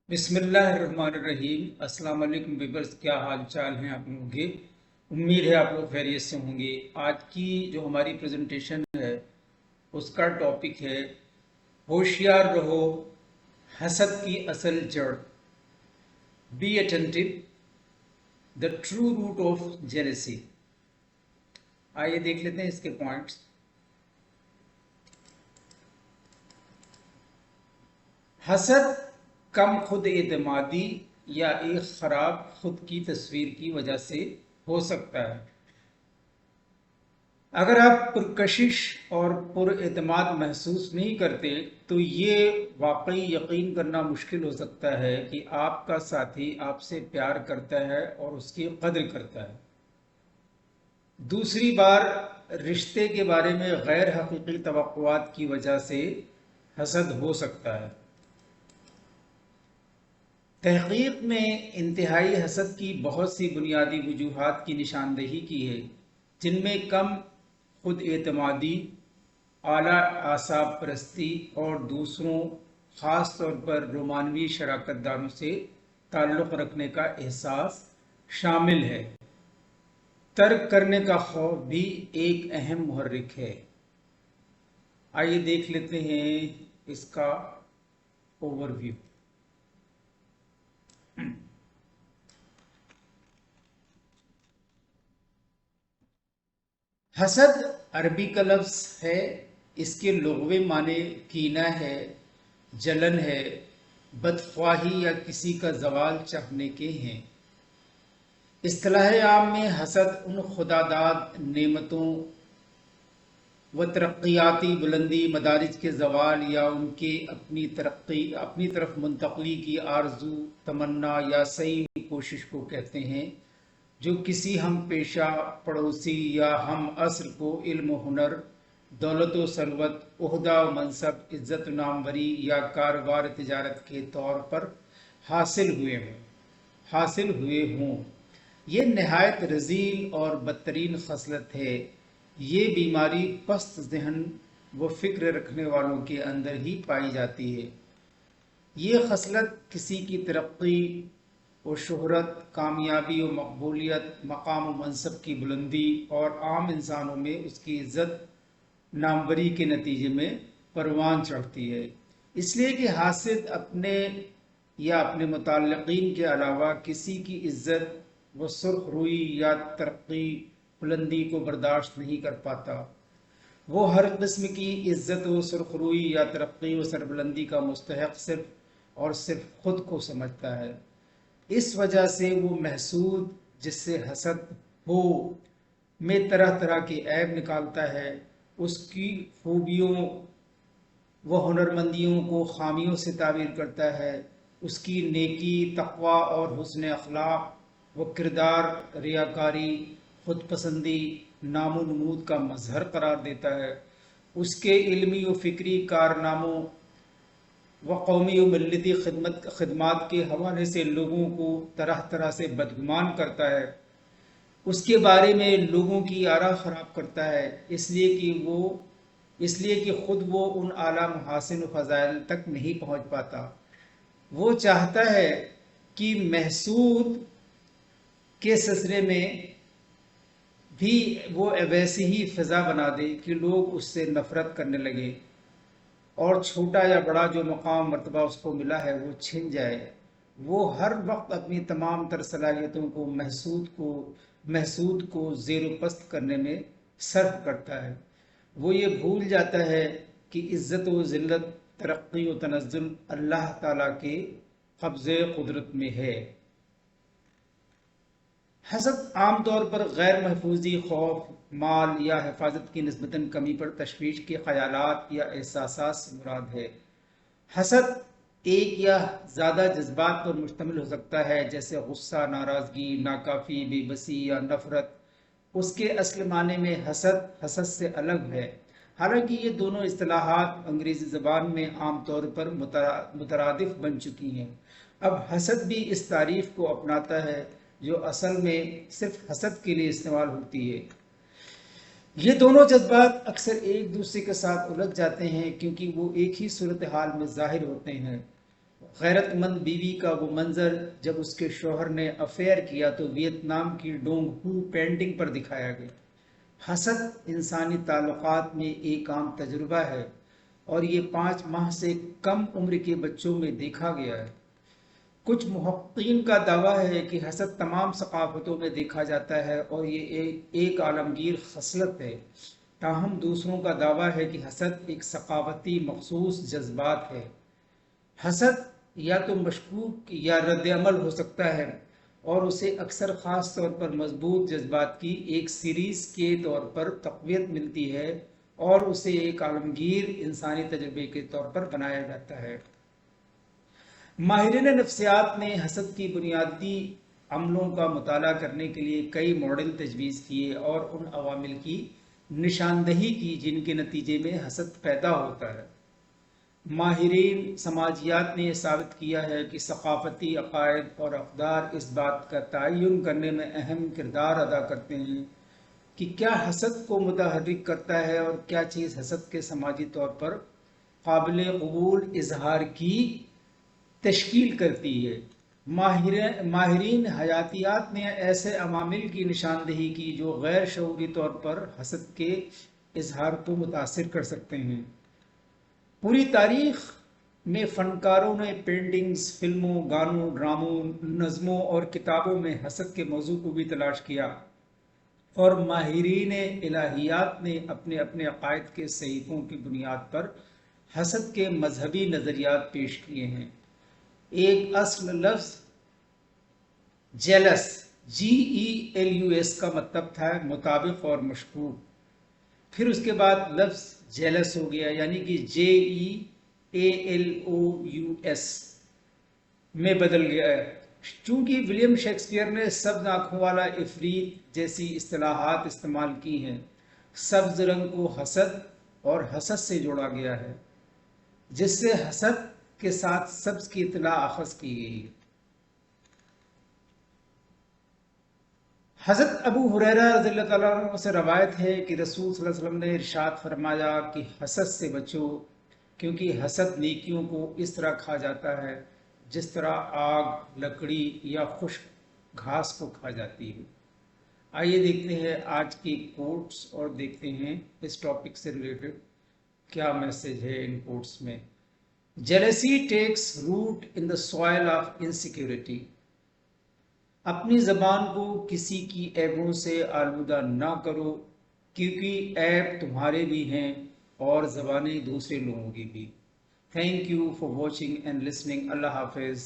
بسم اللہ الرحمن الرحیم۔ السلام علیکم ویورز، کیا حال چال ہیں آپ لوگوں کے؟ امید ہے آپ لوگ خیریت سے ہوں گے۔ آج کی جو ہماری پریزنٹیشن ہے اس کا ٹاپک ہے ہوشیار رہو، حسد کی اصل جڑ، be attentive, the true root of jealousy. آئیے دیکھ لیتے ہیں اس کے پوائنٹس۔ حسد کم خود اعتمادی یا ایک خراب خود کی تصویر کی وجہ سے ہو سکتا ہے۔ اگر آپ پرکشش اور پر اعتماد محسوس نہیں کرتے تو یہ واقعی یقین کرنا مشکل ہو سکتا ہے کہ آپ کا ساتھی آپ سے پیار کرتا ہے اور اس کی قدر کرتا ہے۔ دوسری بار، رشتے کے بارے میں غیر حقیقی توقعات کی وجہ سے حسد ہو سکتا ہے۔ تحقیق میں انتہائی حسد کی بہت سی بنیادی وجوہات کی نشاندہی کی ہے، جن میں کم خود اعتمادی، اعلیٰ اعصاب پرستی اور دوسروں، خاص طور پر رومانوی شراکت داروں سے تعلق رکھنے کا احساس شامل ہے۔ ترک کرنے کا خوف بھی ایک اہم محرک ہے۔ آئیے دیکھ لیتے ہیں اس کا اوور ویو۔ حسد عربی کا لفظ ہے۔ اس کے لغوی معنی کینہ ہے، جلن ہے، بدخواہی یا کسی کا زوال چاہنے کے ہیں۔ اصطلاح عام میں حسد ان خداداد نعمتوں و ترقیاتی بلندی مدارج کے زوال یا ان کے اپنی طرف منتقلی کی آرزو، تمنا یا صحیح کوشش کو کہتے ہیں، جو کسی ہم پیشہ، پڑوسی یا ہم عصر کو علم و ہنر، دولت و ثروت، عہدہ و منصب، عزت و ناموری یا کاروبار تجارت کے طور پر حاصل ہوئے ہوں۔ یہ نہایت رذیل اور بدترین خصلت ہے۔ یہ بیماری پست ذہن و فکر رکھنے والوں کے اندر ہی پائی جاتی ہے۔ یہ خصلت کسی کی ترقی و شہرت، کامیابی و مقبولیت، مقام و منصب کی بلندی اور عام انسانوں میں اس کی عزت ناموری کے نتیجے میں پروان چڑھتی ہے۔ اس لیے کہ حاسد اپنے یا اپنے متعلقین کے علاوہ کسی کی عزت و سرخ روئی یا ترقی بلندی کو برداشت نہیں کر پاتا۔ وہ ہر قسم کی عزت و سرخ روئی یا ترقی و سربلندی کا مستحق صرف اور صرف خود کو سمجھتا ہے۔ اس وجہ سے وہ محسود، جس سے حسد ہو، میں طرح طرح کے عیب نکالتا ہے، اس کی خوبیوں و ہنرمندیوں کو خامیوں سے تعبیر کرتا ہے، اس کی نیکی، تقوی اور حسن اخلاق و کردار ریاکاری، خود پسندی، نام و نمود کا مظہر قرار دیتا ہے، اس کے علمی و فکری کارناموں و قومی و ملتی خدمات کے حوالے سے لوگوں کو طرح طرح سے بدگمان کرتا ہے، اس کے بارے میں لوگوں کی آراء خراب کرتا ہے، اس لیے کہ خود وہ ان اعلیٰ محاسن و فضائل تک نہیں پہنچ پاتا۔ وہ چاہتا ہے کہ محسود کے سلسلے میں بھی وہ ویسی ہی فضا بنا دے کہ لوگ اس سے نفرت کرنے لگے اور چھوٹا یا بڑا جو مقام مرتبہ اس کو ملا ہے وہ چھن جائے۔ وہ ہر وقت اپنی تمام تر صلاحیتوں کو محسود کو زیر و پست کرنے میں صرف کرتا ہے۔ وہ یہ بھول جاتا ہے کہ عزت و ذلت، ترقی و تنزل اللہ تعالیٰ کے قبضے قدرت میں ہے۔ حسد عام طور پر غیر محفوظی، خوف، مال یا حفاظت کی نسبتاً کمی پر تشویش کے خیالات یا احساسات سے مراد ہے۔ حسد ایک یا زیادہ جذبات پر مشتمل ہو سکتا ہے، جیسے غصہ، ناراضگی، ناکافی، بے بسی یا نفرت۔ اس کے اصل معنی میں حسد سے الگ ہے، حالانکہ یہ دونوں اصطلاحات انگریزی زبان میں عام طور پر مترادف بن چکی ہیں۔ اب حسد بھی اس تعریف کو اپناتا ہے جو اصل میں صرف حسد کے لیے استعمال ہوتی ہے۔ یہ دونوں جذبات اکثر ایک دوسرے کے ساتھ الجھ جاتے ہیں کیونکہ وہ ایک ہی صورتحال میں ظاہر ہوتے ہیں۔ غیرت مند بیوی کا وہ منظر جب اس کے شوہر نے افیئر کیا تو ویتنام کی ڈونگ ہو پینٹنگ پر دکھایا گیا۔ حسد انسانی تعلقات میں ایک عام تجربہ ہے اور یہ 5 ماہ سے کم عمر کے بچوں میں دیکھا گیا ہے۔ کچھ محققین کا دعویٰ ہے کہ حسد تمام ثقافتوں میں دیکھا جاتا ہے اور یہ ایک عالمگیر خصلت ہے، تاہم دوسروں کا دعویٰ ہے کہ حسد ایک ثقافتی مخصوص جذبات ہے۔ حسد یا تو مشکوک یا رد عمل ہو سکتا ہے اور اسے اکثر خاص طور پر مضبوط جذبات کی ایک سیریز کے طور پر تقویت ملتی ہے اور اسے ایک عالمگیر انسانی تجربے کے طور پر بنایا جاتا ہے۔ ماہرین نفسیات نے حسد کی بنیادی عملوں کا مطالعہ کرنے کے لیے کئی ماڈل تجویز کیے اور ان عوامل کی نشاندہی کی جن کے نتیجے میں حسد پیدا ہوتا ہے۔ ماہرین سماجیات نے یہ ثابت کیا ہے کہ ثقافتی عقائد اور اقدار اس بات کا تعین کرنے میں اہم کردار ادا کرتے ہیں کہ کیا حسد کو متحرک کرتا ہے اور کیا چیز حسد کے سماجی طور پر قابل قبول اظہار کی تشکیل کرتی ہے۔ ماہرین حیاتیات نے ایسے عوامل کی نشاندہی کی جو غیر شعوری طور پر حسد کے اظہار کو متاثر کر سکتے ہیں۔ پوری تاریخ میں فنکاروں نے پینٹنگز، فلموں، گانوں، ڈراموں، نظموں اور کتابوں میں حسد کے موضوع کو بھی تلاش کیا اور ماہرین الہیات نے اپنے اپنے عقائد کے صحیفوں کی بنیاد پر حسد کے مذہبی نظریات پیش کیے ہیں۔ ایک اصل لفظ جیلس GELUS کا مطلب تھا مطابق اور مشکوک، پھر اس کے بعد لفظ جیلس ہو گیا یعنی کہ JEALOUS میں بدل گیا ہے۔ چونکہ ولیم شیکسپیئر نے سبز آنکھوں والا عفریت جیسی اصطلاحات استعمال کی ہیں، سبز رنگ کو حسد اور حسد سے جوڑا گیا ہے، جس سے حسد کے ساتھ سبز کی اطلاع اخذ کی گئی ہے۔ حضرت ابو ہریرہ رضی اللہ تعالیٰ عنہ سے روایت ہے کہ رسول صلی اللہ علیہ وسلم نے ارشاد فرمایا کہ حسد سے بچو، کیونکہ حسد نیکیوں کو اس طرح کھا جاتا ہے جس طرح آگ لکڑی یا خشک گھاس کو کھا جاتی ہے۔ آئیے دیکھتے ہیں آج کی کوٹس اور دیکھتے ہیں اس ٹاپک سے ریلیٹڈ کیا میسج ہے ان کوٹس میں۔ Jealousy takes root in the soil of insecurity. اپنی زبان کو کسی کی عیبوں سے آلودہ نہ کرو، کیونکہ عیب تمہارے بھی ہیں اور زبانیں دوسرے لوگوں کی بھی۔ Thank you for watching and listening. اللہ حافظ۔